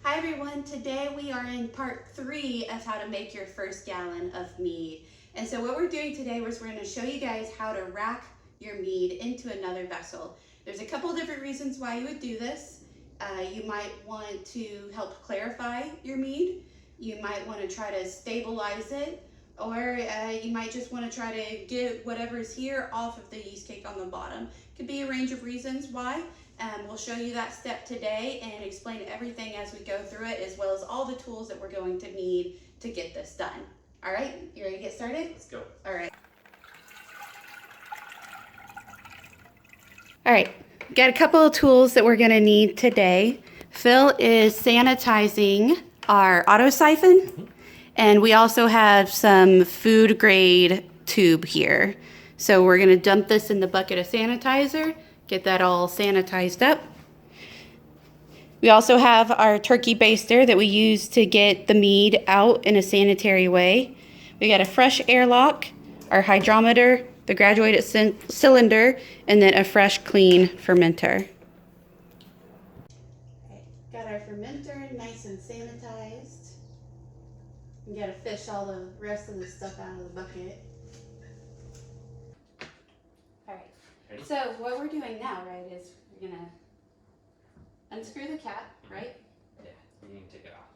Hi everyone, today we are in part 3 of how to make your first gallon of mead. And so what we're doing today is we're going to show you guys how to rack your mead into another vessel. There's a couple different reasons why you would do this. You might want to help clarify your mead. You might want to try to stabilize it, or you might just want to try to get whatever's here off of the yeast cake on the bottom. Could be a range of reasons why. We'll show you that step today and explain everything as we go through it, as well as all the tools that we're going to need to get this done. All right, you ready to get started? Let's go. All right. All right, got a couple of tools that we're gonna need today. Phil is sanitizing our auto siphon, and we also have some food grade tube here. So we're gonna dump this in the bucket of sanitizer, get that all sanitized up. We also have our turkey baster that we use to get the mead out in a sanitary way. We got a fresh airlock, our hydrometer, the graduated cylinder, and then a fresh, clean fermenter. Okay, got our fermenter nice and sanitized. We gotta fish all the rest of the stuff out of the bucket. All right, Ready? so what we're doing now, right, is we're gonna unscrew the cap, right? Yeah, you can take it off.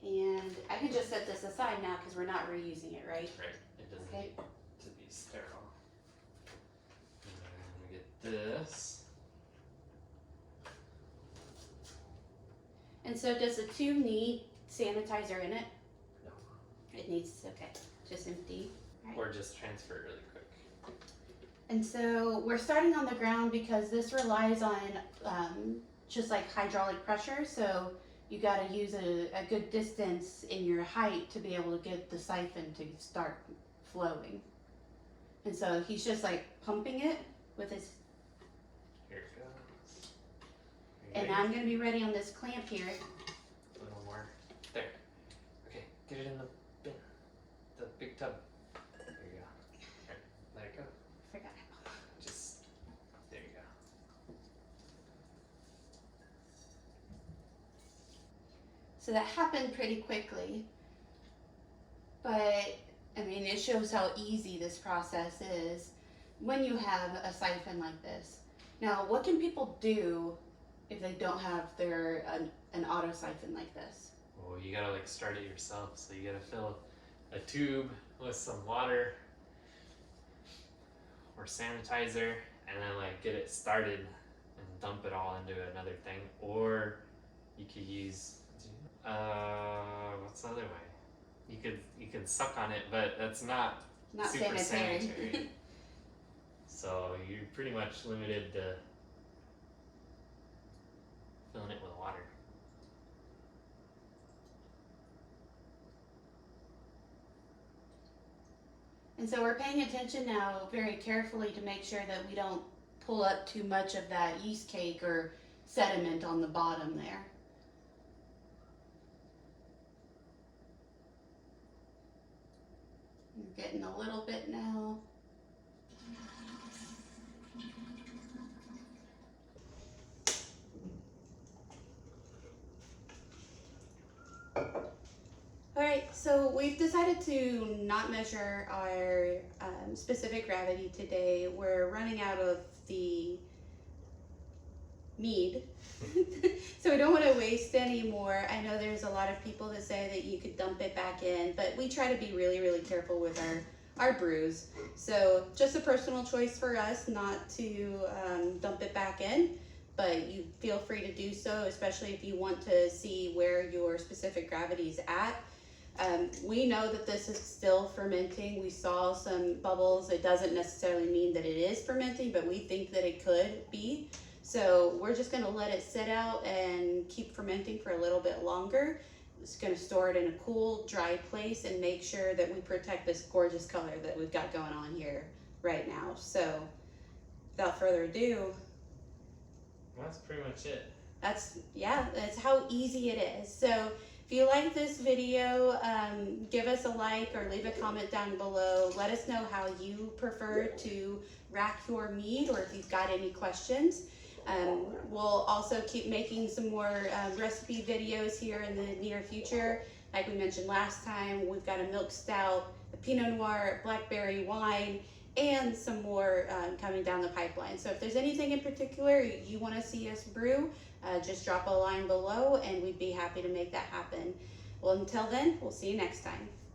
And I can just set this aside now because we're not reusing it, right? Right. It doesn't Okay. need to be sterile. And then we get this. And so does the tube need sanitizer in it? No. It needs, okay, just empty. Right. Or just transfer it really quick. And so we're starting on the ground because this relies on just like hydraulic pressure. So you got to use a good distance in your height to be able to get the siphon to start flowing. And so he's just like pumping it with his, Here it goes. and Ready? I'm going to be ready on this clamp here. A little more. There. Okay, get it in the bin. The big tub. There you go. Alright, let it go. Forgot it. Just, there you go. So that happened pretty quickly, but I mean, it shows how easy this process is when you have a siphon like this. Now, what can people do if they don't have an auto siphon like this? Well, you gotta like start it yourself. So you gotta fill a tube with some water or sanitizer and then like get it started and dump it all into another thing. Or you could use, what's the other way? You could suck on it, but that's not super sanitary. So you're pretty much limited to filling it with water. And so we're paying attention now very carefully to make sure that we don't pull up too much of that yeast cake or sediment on the bottom there. We're getting a little bit now. Alright, so we've decided to not measure our specific gravity today. We're running out of the mead, so we don't want to waste any more. I know there's a lot of people that say that you could dump it back in, but we try to be really, really careful with our brews. So just a personal choice for us not to dump it back in, but you feel free to do so, especially if you want to see where your specific gravity is at. We know that this is still fermenting. We saw some bubbles. It doesn't necessarily mean that it is fermenting, but we think that it could be. So we're just gonna let it sit out and keep fermenting for a little bit longer. Just gonna store it in a cool, dry place and make sure that we protect this gorgeous color that we've got going on here right now. So without further ado, That's pretty much it. that's how easy it is. So if you like this video, give us a like or leave a comment down below. Let us know how you prefer to rack your mead or if you've got any questions. We'll also keep making some more recipe videos here in the near future. Like we mentioned last time, we've got a milk stout, a Pinot Noir, blackberry wine, and some more coming down the pipeline. So if there's anything in particular you want to see us brew, just drop a line below and we'd be happy to make that happen. Well, until then, we'll see you next time.